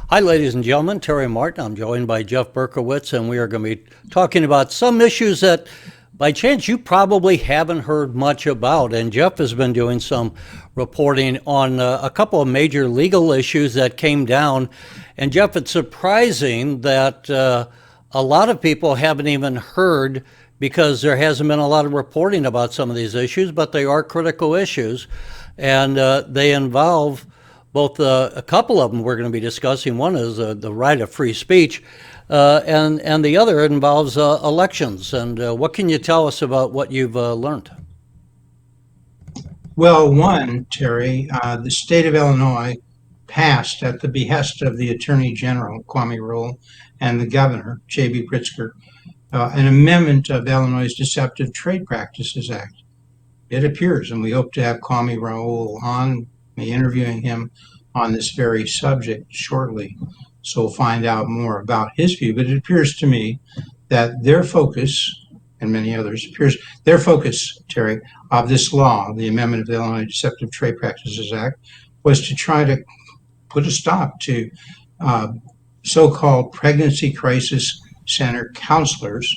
Hi, ladies and gentlemen. Terry Martin. I'm joined by Jeff Berkowitz, and we are going to be talking about some issues that, by chance, you probably haven't heard much about. And Jeff has been doing some reporting on a couple of major legal issues that came down. And Jeff, it's surprising that a lot of people haven't even heard because there hasn't been a lot of reporting about some of these issues, but they are critical issues, and they involve both a couple of them we're going to be discussing. One is the right of free speech, and the other involves elections. And what can you tell us about what you've learned? Well, one, Terry, the state of Illinois passed at the behest of the Attorney General, Kwame Raoul, and the Governor, J.B. Pritzker, an amendment of Illinois' Deceptive Trade Practices Act. It appears, and we hope to have Kwame Raoul on, me interviewing him on this very subject shortly, so we'll find out more about his view. But it appears to me that their focus, and many others, their focus, Terry, of this law, the amendment of the Illinois Deceptive Trade Practices Act, was to try to put a stop to so-called pregnancy crisis center counselors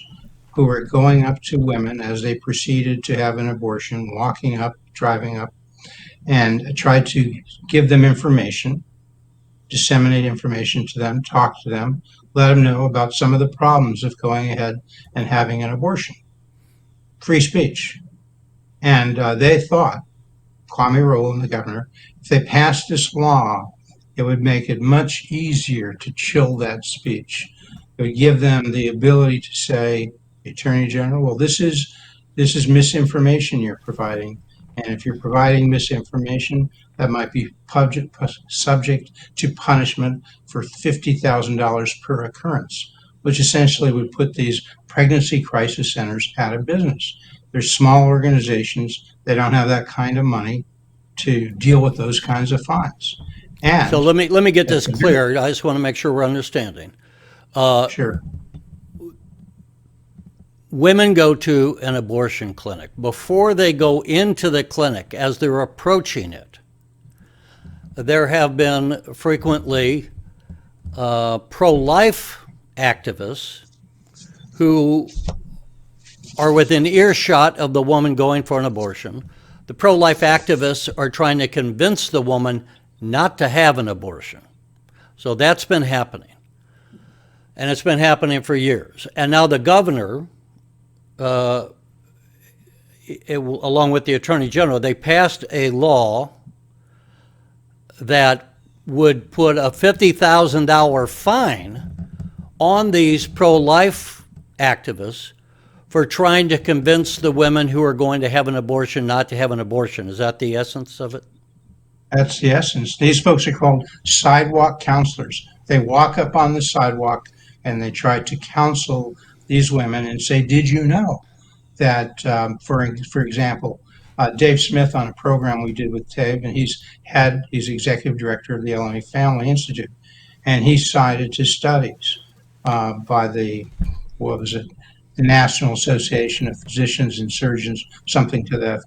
who were going up to women as they proceeded to have an abortion, walking up, driving up, and tried to give them information, disseminate information to them, talk to them, let them know about some of the problems of going ahead and having an abortion. Free speech. And they thought, Kwame Raoul and the governor, if they passed this law, it would make it much easier to chill that speech. It would give them the ability to say, Attorney General, well, this is misinformation you're providing. And if you're providing misinformation, that might be subject to punishment for $50,000 per occurrence, which essentially would put these pregnancy crisis centers out of business. They're small organizations. They don't have that kind of money to deal with those kinds of fines. And so let me get this clear. I just want to make sure we're understanding. Sure. Women go to an abortion clinic. Before they go into the clinic, as they're approaching it, there have been frequently pro-life activists who are within earshot of the woman going for an abortion. The pro-life activists are trying to convince the woman not to have an abortion. So that's been happening. And it's been happening for years. And now the governor, along with the Attorney General, they passed a law that would put a $50,000 fine on these pro-life activists for trying to convince the women who are going to have an abortion not to have an abortion. Is that the essence of it? That's the essence. These folks are called sidewalk counselors. They walk up on the sidewalk and they try to counsel these women and say, did you know that, for example, Dave Smith on a program we did with Dave, and he's executive director of the Illinois Family Institute, and he cited to studies by the National Association of Physicians and Surgeons, something to the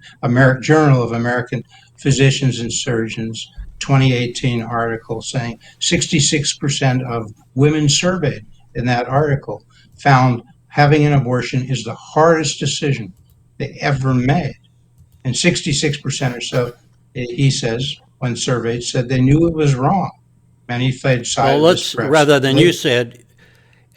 Journal of American Physicians and Surgeons, 2018 article saying 66% of women surveyed in that article found having an abortion is the hardest decision they ever made. And 66% or so, he says, when surveyed, said they knew it was wrong. And he cited well, let's, rather than you said,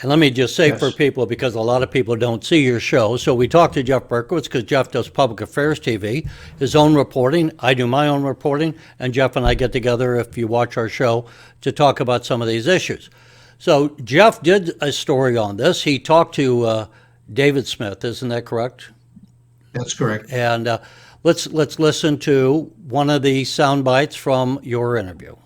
and let me just say yes. For people, because a lot of people don't see your show, so we talked to Jeff Berkowitz because Jeff does Public Affairs TV, his own reporting, I do my own reporting, and Jeff and I get together, if you watch our show, to talk about some of these issues. So Jeff did a story on this. He talked to David Smith, isn't that correct? That's correct. And let's listen to one of the sound bites from your interview.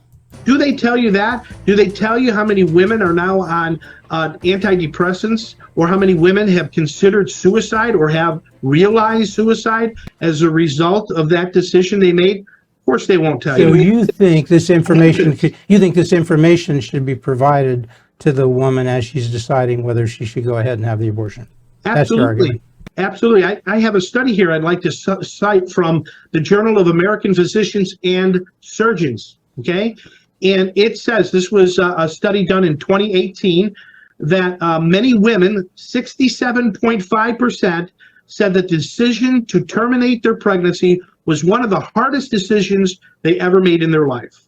Do they tell you that? Do they tell you how many women are now on antidepressants, or how many women have considered suicide or have realized suicide as a result of that decision they made? Of course they won't tell you. So you think this information should be provided to the woman as she's deciding whether she should go ahead and have the abortion? Absolutely. Absolutely. I have a study here I'd like to cite from the Journal of American Physicians and Surgeons. Okay. And it says, this was a study done in 2018, that many women, 67.5%, said the decision to terminate their pregnancy was one of the hardest decisions they ever made in their life.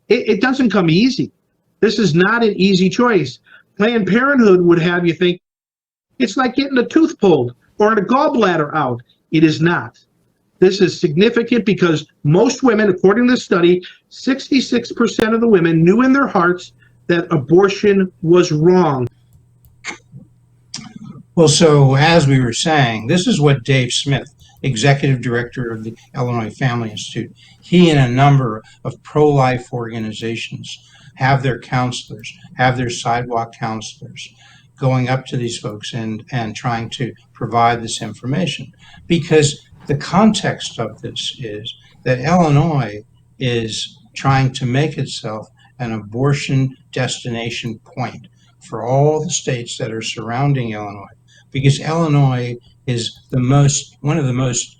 It doesn't come easy. This is not an easy choice. Planned Parenthood would have you think it's like getting a tooth pulled or a gallbladder out. It is not. This is significant because most women, according to the study, 66% of the women knew in their hearts that abortion was wrong. Well, so as we were saying, this is what Dave Smith, executive director of the Illinois Family Institute, he and a number of pro-life organizations have their counselors, have their sidewalk counselors going up to these folks and trying to provide this information. Because the context of this is that Illinois is trying to make itself an abortion destination point for all the states that are surrounding Illinois, because Illinois is one of the most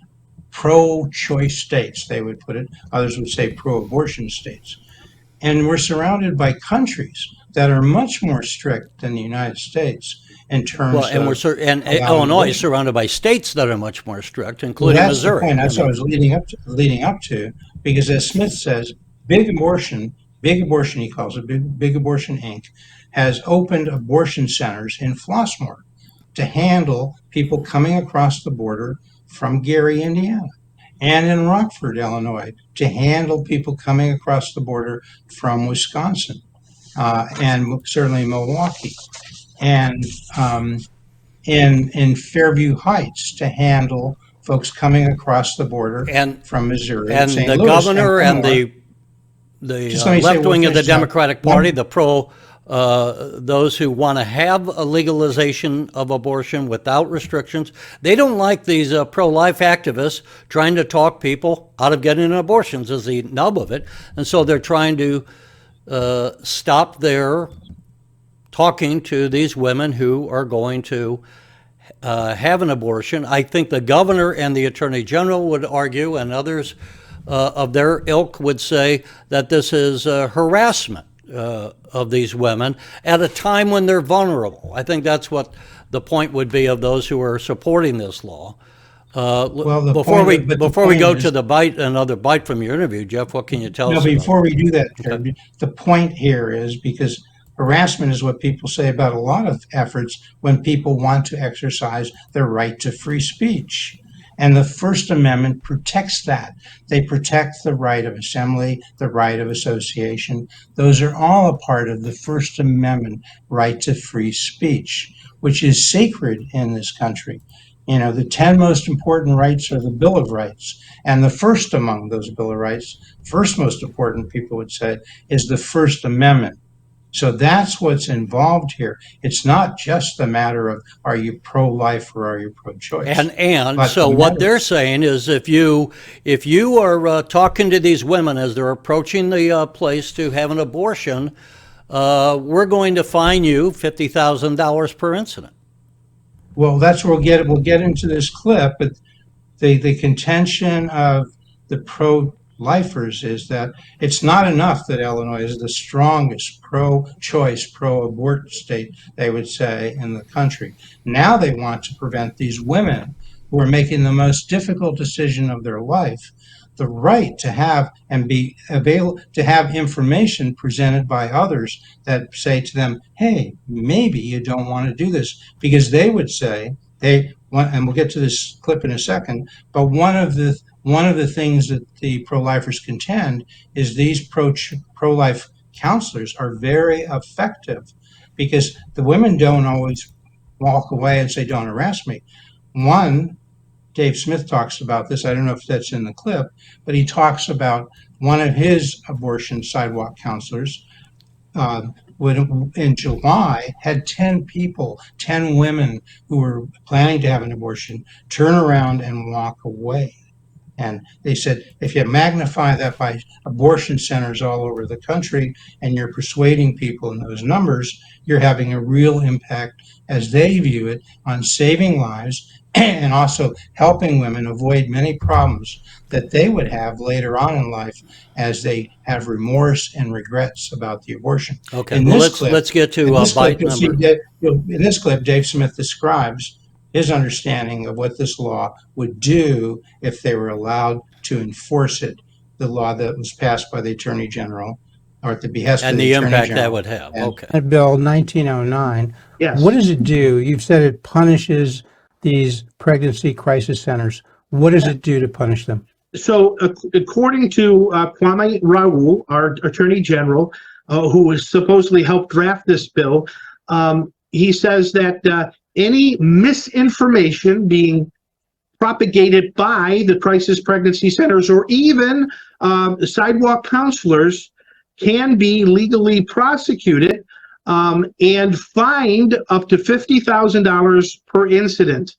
pro-choice states, they would put it. Others would say pro-abortion states. And we're surrounded by countries that are much more strict than the United States in terms Well, and of Illinois is surrounded by states that are much more strict, including that's Missouri. the point. That's what I was leading up to, because as Smith says, big abortion, he calls it, big Abortion Inc., has opened abortion centers in Flossmoor to handle people coming across the border from Gary, Indiana, and in Rockford, Illinois, to handle people coming across the border from Wisconsin, and certainly Milwaukee, and in Fairview Heights to handle folks coming across the border And from Missouri, and St. the Louis, governor and Pomor. the Just let me say left wing we'll of the finish up. Democratic Party, those who want to have a legalization of abortion without restrictions, they don't like these pro-life activists trying to talk people out of getting abortions is the nub of it. And so they're trying to stop their talking to these women who are going to have an abortion. I think the governor and the attorney general would argue, and others of their ilk would say that this is harassment of these women at a time when they're vulnerable. I think that's what the point would be of those who are supporting this law. Before we go to another bite from your interview, Jeff, what can you tell us about Before we do that, Jared, the point here is because harassment is what people say about a lot of efforts when people want to exercise their right to free speech. And the First Amendment protects that. They protect the right of assembly, the right of association. Those are all a part of the First Amendment right to free speech, which is sacred in this country. You know, the 10 most important rights are the Bill of Rights. And the first among those Bill of Rights, first most important, people would say, is the First Amendment. So that's what's involved here. It's not just the matter of are you pro-life or are you pro-choice. And so what they're saying is if you are talking to these women as they're approaching the place to have an abortion, we're going to fine you $50,000 per incident. Well, that's where we'll get into this clip, but the contention of the pro-lifers is that it's not enough that Illinois is the strongest pro-choice, pro-abort state, they would say, in the country. Now they want to prevent these women who are making the most difficult decision of their life the right to have and be able to have information presented by others that say to them, hey, maybe you don't want to do this, because they would say and we'll get to this clip in a second, but one of the things that the pro-lifers contend is these pro-life counselors are very effective because the women don't always walk away and say, don't harass me. One, Dave Smith talks about this. I don't know if that's in the clip, but he talks about one of his abortion sidewalk counselors in July had 10 women who were planning to have an abortion, turn around and walk away. And they said, if you magnify that by abortion centers all over the country and you're persuading people in those numbers, you're having a real impact, as they view it, on saving lives and also helping women avoid many problems that they would have later on in life as they have remorse and regrets about the abortion. Okay, In well, this clip, let's get to in this clip, bite you'll see number. in this clip, Dave Smith describes his understanding of what this law would do if they were allowed to enforce it, the law that was passed by the Attorney General, or at the behest of And the the Attorney impact that General. would have, And okay. Senate Bill 1909, Yes. what does it do? You've said it punishes these pregnancy crisis centers. What does it do to punish them? So, according to Kwame Raoul, our Attorney General, who was supposedly helped draft this bill, he says that any misinformation being propagated by the crisis pregnancy centers or even sidewalk counselors can be legally prosecuted and fined up to $50,000 per incident.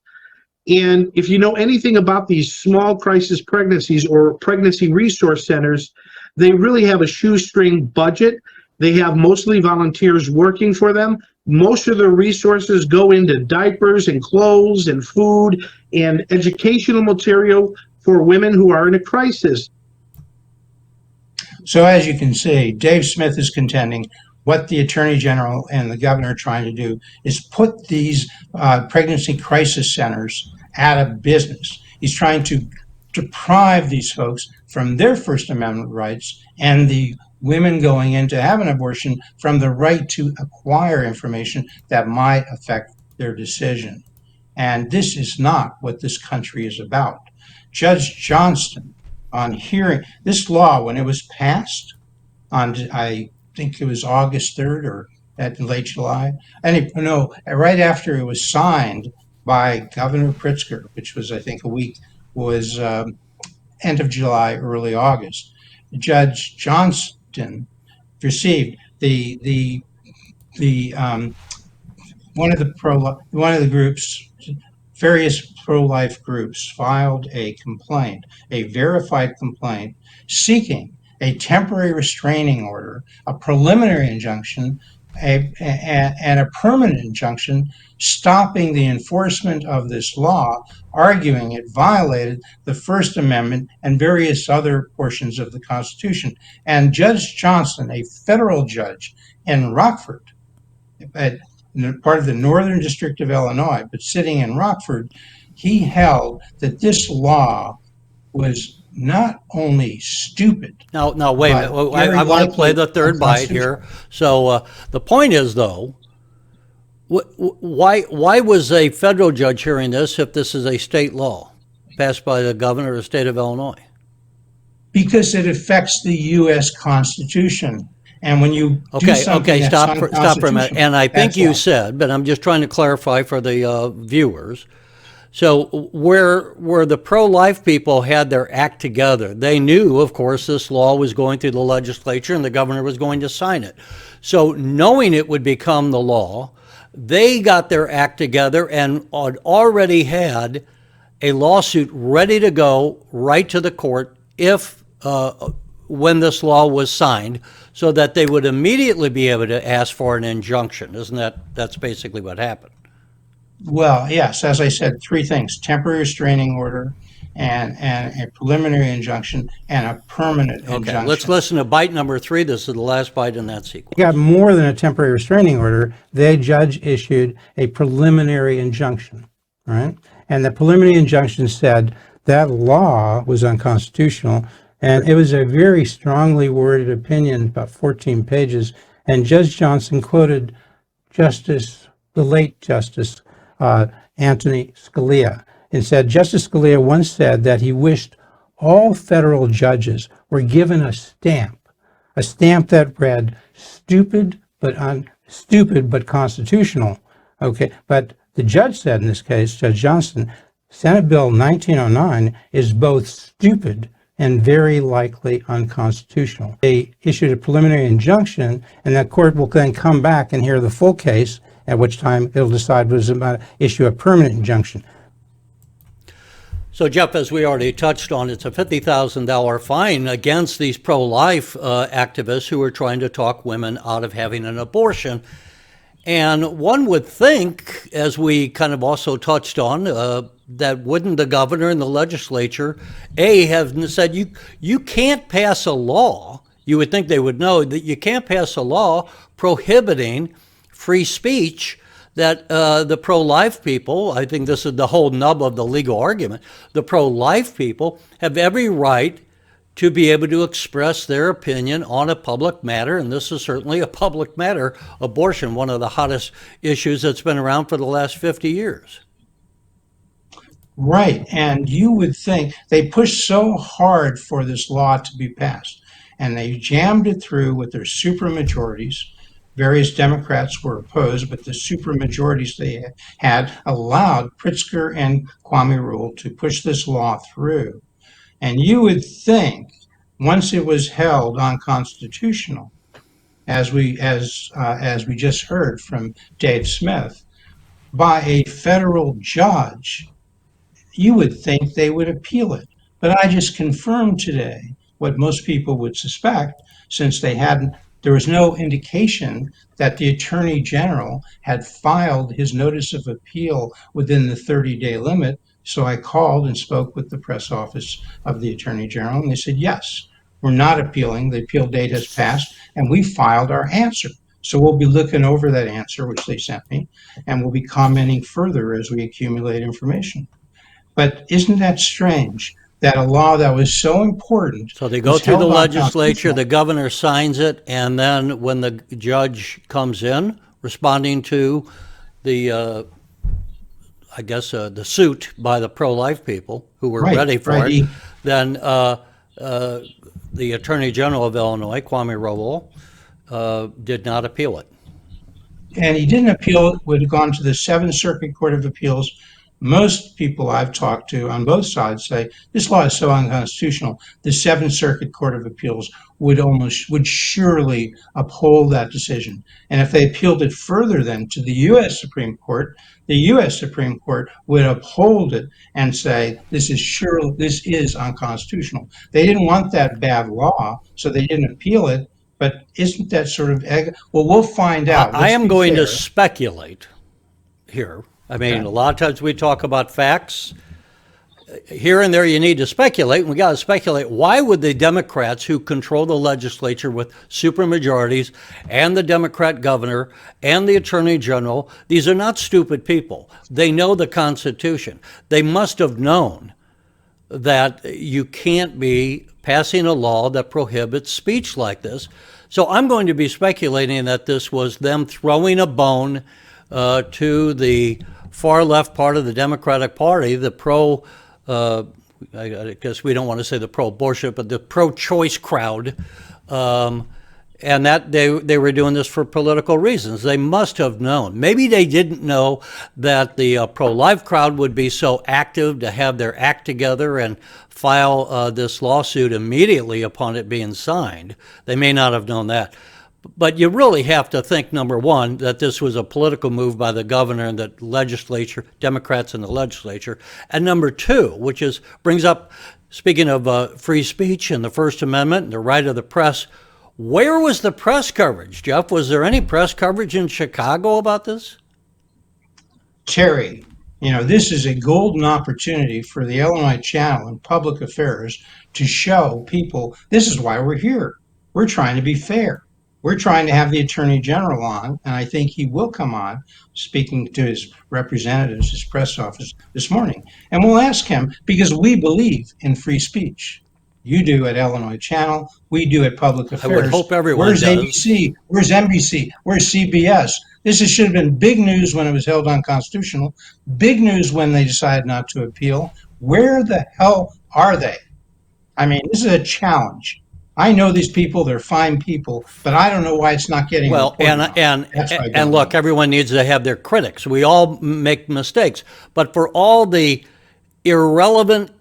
And if you know anything about these small crisis pregnancies or pregnancy resource centers, they really have a shoestring budget. They have mostly volunteers working for them. Most of the resources go into diapers and clothes and food and educational material for women who are in a crisis. so, as you can see, Dave Smith is contending what the Attorney General and the Governor are trying to do is put these pregnancy crisis centers out of business. He's trying to deprive these folks from their First Amendment rights and the women going in to have an abortion from the right to acquire information that might affect their decision. And this is not what this country is about. Judge Johnston, on hearing this law, when it was passed on, I think it was August 3rd or at late July, right after it was signed by Governor Pritzker, which was, I think, was end of July, early August. Judge Johnston received one of the groups, various pro-life groups filed a complaint, a verified complaint, seeking a temporary restraining order, a preliminary injunction, and a permanent injunction stopping the enforcement of this law, arguing it violated the First Amendment and various other portions of the Constitution. And Judge Johnston, a federal judge in Rockford, part of the Northern District of Illinois, but sitting in Rockford, he held that this law was not only stupid. Now wait a minute. I want to play the third bite here. So the point is, though, why was a federal judge hearing this if this is a state law passed by the governor of the state of Illinois? Because it affects the U.S. Constitution. And when you do something that's stop for a minute. unconstitutional, And I think that's you why. said, but I'm just trying to clarify for the viewers. So where the pro-life people had their act together, they knew, of course, this law was going through the legislature and the governor was going to sign it. So knowing it would become the law, they got their act together and already had a lawsuit ready to go right to the court if when this law was signed, so that they would immediately be able to ask for an injunction. That's basically what happened? Well, yes, as I said, three things: temporary restraining order, and a preliminary injunction, and a permanent injunction. Okay, let's listen to bite number 3. This is the last bite in that sequence. You got more than a temporary restraining order. The judge issued a preliminary injunction, right? And the preliminary injunction said that law was unconstitutional, and it was a very strongly worded opinion, about 14 pages. And Judge Johnson quoted the late Justice Anthony Scalia, and said, Justice Scalia once said that he wished all federal judges were given a stamp that read stupid but constitutional. Okay, but the judge said in this case, Judge Johnson, Senate Bill 1909 is both stupid and very likely unconstitutional. They issued a preliminary injunction, and the court will then come back and hear the full case, at which time it'll decide whether it's about to issue a permanent injunction. So, Jeff, as we already touched on, it's a $50,000 fine against these pro-life activists who are trying to talk women out of having an abortion. And one would think, as we kind of also touched on, that wouldn't the governor and the legislature, have said you can't pass a law. You would think they would know that you can't pass a law prohibiting free speech, that the pro-life people, I think this is the whole nub of the legal argument, the pro-life people have every right to be able to express their opinion on a public matter, and this is certainly a public matter, abortion, one of the hottest issues that's been around for the last 50 years. Right, and you would think they pushed so hard for this law to be passed, and they jammed it through with their supermajorities. Various Democrats were opposed, but the supermajorities they had allowed Pritzker and Kwame Raoul to push this law through. And you would think, once it was held unconstitutional, as we just heard from Dave Smith, by a federal judge, you would think they would appeal it. But I just confirmed today what most people would suspect, since there was no indication that the Attorney General had filed his notice of appeal within the 30-day limit. So I called and spoke with the press office of the Attorney General, and they said, yes, we're not appealing. The appeal date has passed, and we filed our answer. So we'll be looking over that answer, which they sent me, and we'll be commenting further as we accumulate information. But isn't that strange that a law that was so important? So they go through the legislature, the governor signs it, and then when the judge comes in, responding to the, I guess, the suit by the pro-life people who were ready for it, then the Attorney General of Illinois, Kwame Raoul, did not appeal it. And he didn't appeal it, would have gone to the Seventh Circuit Court of Appeals. Most people I've talked to on both sides say this law is so unconstitutional, the Seventh Circuit Court of Appeals would surely uphold that decision. And if they appealed it further then to the U.S. Supreme Court, the U.S. Supreme Court would uphold it and say this is unconstitutional. They didn't want that bad law, so they didn't appeal it. But isn't that sort of well, we'll find out. I am going to speculate here. I mean, a lot of times we talk about facts. Here and there you need to speculate, and we got to speculate. Why would the Democrats, who control the legislature with supermajorities, and the Democrat governor, and the Attorney General, these are not stupid people. They know the Constitution. They must have known that you can't be passing a law that prohibits speech like this. So I'm going to be speculating that this was them throwing a bone to the far left part of the Democratic Party, the I guess we don't want to say the pro-abortion, but the pro-choice crowd, and that they were doing this for political reasons. They must have known. Maybe they didn't know that the pro-life crowd would be so active to have their act together and file this lawsuit immediately upon it being signed. They may not have known that. But you really have to think, number one, that this was a political move by the governor and the legislature, Democrats in the legislature. And number two, which brings up, speaking of free speech and the First Amendment and the right of the press, where was the press coverage, Jeff? Was there any press coverage in Chicago about this? Terry, this is a golden opportunity for the Illinois Channel and Public Affairs to show people this is why we're here. We're trying to be fair. We're trying to have the Attorney General on, and I think he will come on, speaking to his representatives, his press office this morning. And we'll ask him, because we believe in free speech. You do at Illinois Channel. We do at Public Affairs. I would hope everyone Where's does. ABC? Where's NBC? Where's CBS? This should have been big news when it was held unconstitutional, big news when they decided not to appeal. Where the hell are they? I mean, this is a challenge. I know these people, they're fine people, but I don't know why it's not getting well, and look, everyone needs to have their critics. We all make mistakes, but for all the irrelevant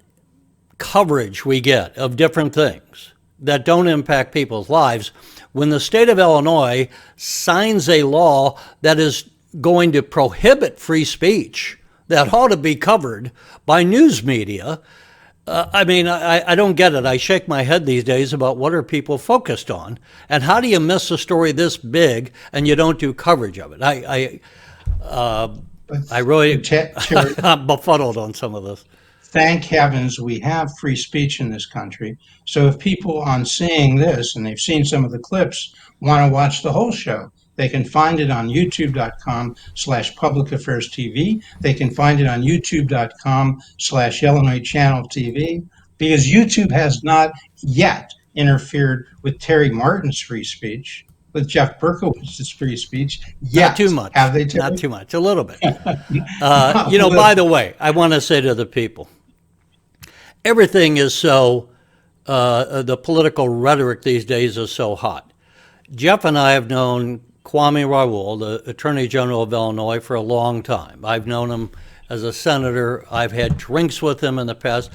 coverage we get of different things that don't impact people's lives, when the state of Illinois signs a law that is going to prohibit free speech, that ought to be covered by news media. I don't get it. I shake my head these days about what are people focused on, and how do you miss a story this big and you don't do coverage of it? I really, Terry, I'm befuddled on some of this. thank heavens we have free speech in this country. So if people on seeing this, and they've seen some of the clips, want to watch the whole show, they can find it on youtube.com/public affairs TV. They can find it on youtube.com/Illinois Channel TV, because YouTube has not yet interfered with Terry Martin's free speech, with Jeff Berkowitz's free speech. Yet. Not too much. Have they, Terry? Not too much. A little bit. By the way, I want to say to the people, everything is so, the political rhetoric these days is so hot. Jeff and I have known Kwame Raoul, the Attorney General of Illinois, for a long time. I've known him as a senator. I've had drinks with him in the past.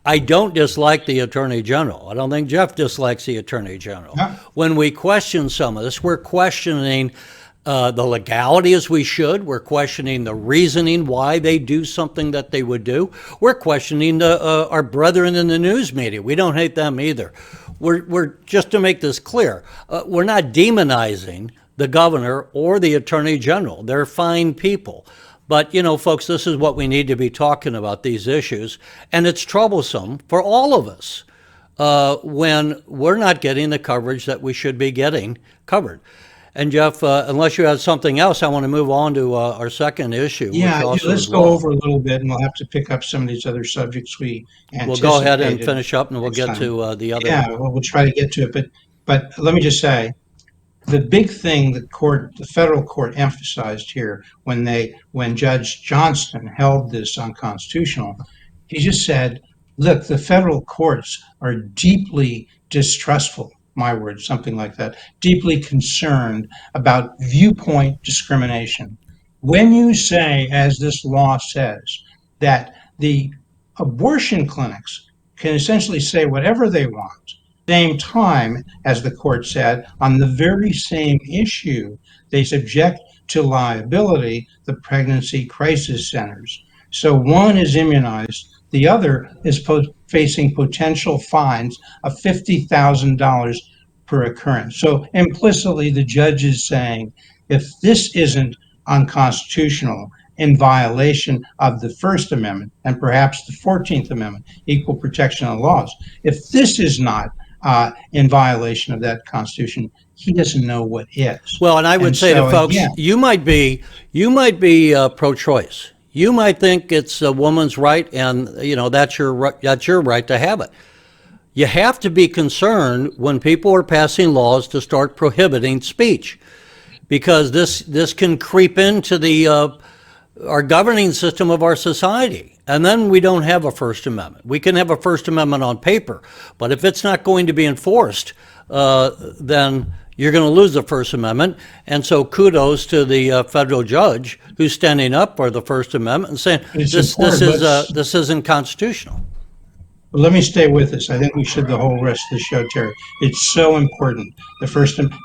I don't dislike the Attorney General. I don't think Jeff dislikes the Attorney General. Yeah. When we question some of this, we're questioning the legality, as we should. We're questioning the reasoning why they do something that they would do. We're questioning our brethren in the news media. We don't hate them either. We're just to make this clear, we're not demonizing the governor or the attorney general. They're fine people. But, folks, this is what we need to be talking about, these issues. And it's troublesome for all of us when we're not getting the coverage that we should be getting covered. And Jeff, unless you have something else, I want to move on to our second issue. Yeah, which also let's is go law. over a little bit, and we'll have to pick up some of these other subjects we We'll anticipated. go ahead and finish up, and we'll next get time. to the other. Yeah, well, we'll try to get to it, but let me just say, the big thing the federal court emphasized here when Judge Johnston held this unconstitutional, he just said, look, the federal courts are deeply distrustful, my words, something like that, deeply concerned about viewpoint discrimination. When you say, as this law says, that the abortion clinics can essentially say whatever they want, same time, as the court said, on the very same issue, they subject to liability the pregnancy crisis centers. So one is immunized, the other is facing potential fines of $50,000 per occurrence. So implicitly, the judge is saying, if this isn't unconstitutional, in violation of the First Amendment and perhaps the 14th Amendment, equal protection of laws, if this is not in violation of that Constitution, he doesn't know what is. Well, and I would say to folks, again, you might be pro-choice. You might think it's a woman's right, and that's your right to have it. You have to be concerned when people are passing laws to start prohibiting speech, because this can creep into our governing system of our society. And then we don't have a First Amendment. We can have a First Amendment on paper, but if it's not going to be enforced, then you're going to lose the First Amendment. And so kudos to the federal judge who's standing up for the First Amendment and saying this isn't constitutional. Let me stay with this. I think we should the whole rest of the show, Terry. It's so important.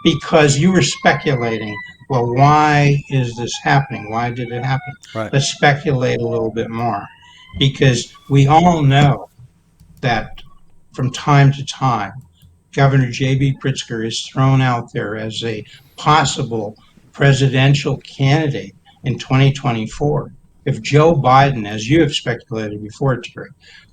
Because you were speculating, well, why is this happening? Why did it happen? Right. Let's speculate a little bit more. Because we all know that from time to time, Governor J.B. Pritzker is thrown out there as a possible presidential candidate in 2024. If Joe Biden, as you have speculated before, Terry,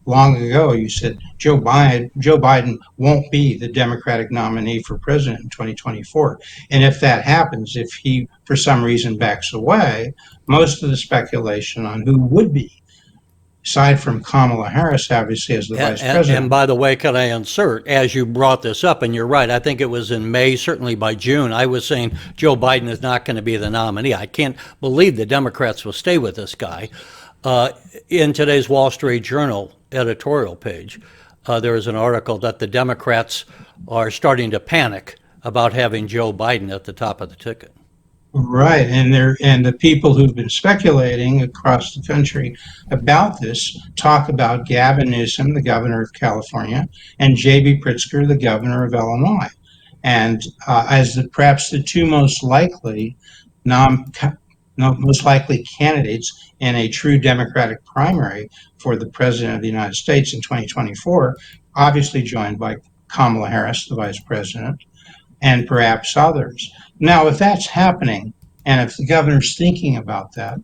long ago, you said Joe Biden won't be the Democratic nominee for president in 2024. And if that happens, if he, for some reason, backs away, most of the speculation on who would be, aside from Kamala Harris, obviously, as the vice president. And by the way, can I insert, as you brought this up, and you're right, I think it was in May, certainly by June, I was saying Joe Biden is not going to be the nominee. I can't believe the Democrats will stay with this guy. In today's Wall Street Journal editorial page, there is an article that the Democrats are starting to panic about having Joe Biden at the top of the ticket. Right, and the people who've been speculating across the country about this talk about Gavin Newsom, the governor of California, and J.B. Pritzker, the governor of Illinois, and as perhaps the two most likely most likely candidates in a true Democratic primary for the President of the United States in 2024, obviously joined by Kamala Harris, the Vice President, and perhaps others. Now, if that's happening, and if the governor's thinking about that,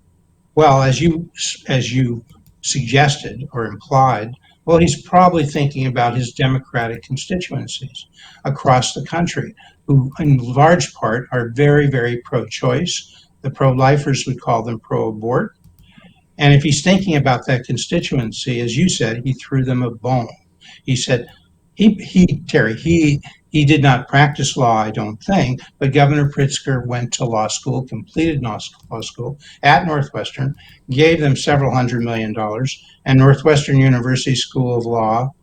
well, as you suggested or implied, well, he's probably thinking about his Democratic constituencies across the country, who in large part are very, very pro-choice. The pro-lifers would call them pro-abort. And if he's thinking about that constituency, as you said, he threw them a bone. He said, Terry, he did not practice law, I don't think, but Governor Pritzker went to law school, completed law school at Northwestern, gave them several $100 million, and Northwestern University School of Law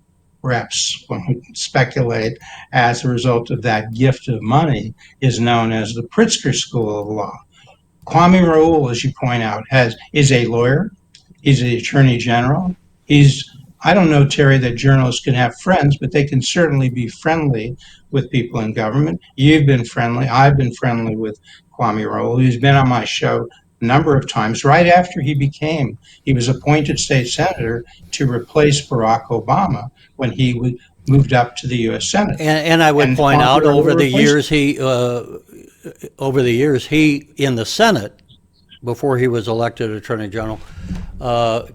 reps, one would speculate, as a result of that gift of money, is known as the Pritzker School of Law. Kwame Raoul, as you point out, is a lawyer. He's the attorney general. I don't know, Terry, that journalists can have friends, but they can certainly be friendly with people in government. You've been friendly. I've been friendly with Kwame Raoul. He's been on my show a number of times. Right after he was appointed state senator to replace Barack Obama when he moved up to the U.S. Senate. And I would point Kwame out Raoul over the replaced years, he in the Senate, before he was elected Attorney General,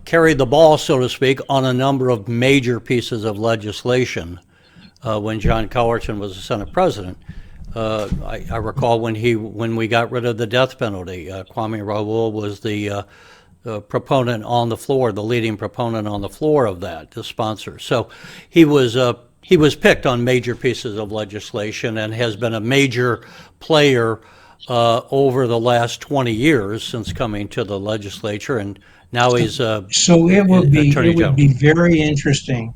carried the ball, so to speak, on a number of major pieces of legislation when John Cowerton was the Senate President. I recall when we got rid of the death penalty, Kwame Raoul was the proponent on the floor, the leading proponent on the floor of that, the sponsor. So he was picked on major pieces of legislation and has been a major player over the last 20 years since coming to the legislature, and now he's so it would General. be very interesting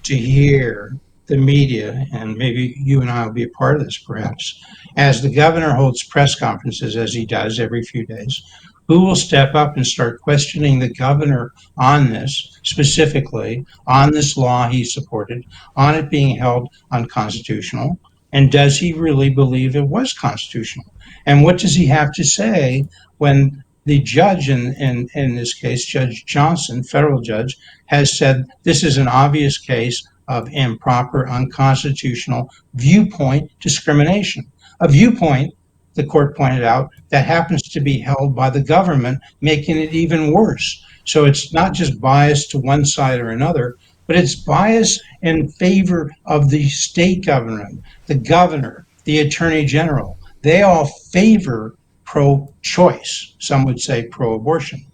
to hear the media, and maybe you and I will be a part of this perhaps, as the governor holds press conferences, as he does every few days, who will step up and start questioning the governor on this, specifically on this law he supported, on it being held unconstitutional, and does he really believe it was constitutional? And what does he have to say when the judge, in this case, Judge Johnson, federal judge, has said this is an obvious case of improper, unconstitutional viewpoint discrimination? A viewpoint, the court pointed out, that happens to be held by the government, making it even worse. So it's not just bias to one side or another, but it's bias in favor of the state government, the governor, the attorney general. They all favor pro-choice. Some would say pro-abortion.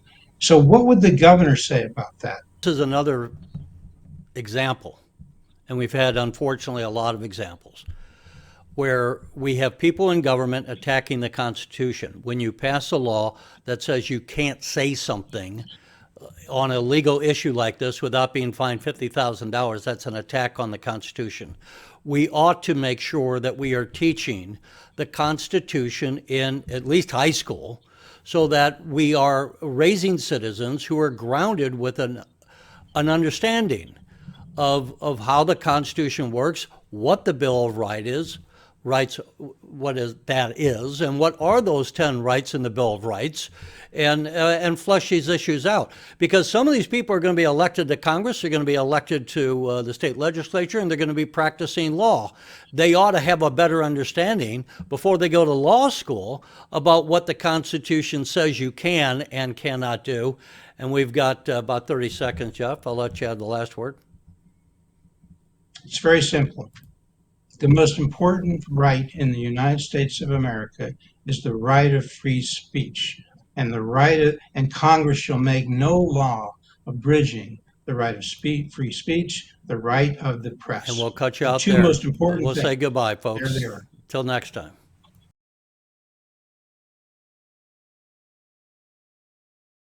So what would the governor say about that? This is another example, and we've had, unfortunately, a lot of examples, where we have people in government attacking the Constitution. When you pass a law that says you can't say something on a legal issue like this without being fined $50,000, that's an attack on the Constitution. We ought to make sure that we are teaching the Constitution in at least high school so that we are raising citizens who are grounded with an understanding of how the Constitution works, what the Bill of Rights, that is, and what are those 10 rights in the Bill of Rights, and flesh these issues out. Because some of these people are going to be elected to Congress, they're going to be elected to the state legislature, and they're going to be practicing law. They ought to have a better understanding before they go to law school about what the Constitution says you can and cannot do. And we've got about 30 seconds, Jeff. I'll let you have the last word. It's very simple. The most important right in the United States of America is the right of free speech, and and Congress shall make no law abridging the right of free speech, the right of the press. And we'll cut you out Two there. most important We'll things. say goodbye, folks. There they are. Till next time.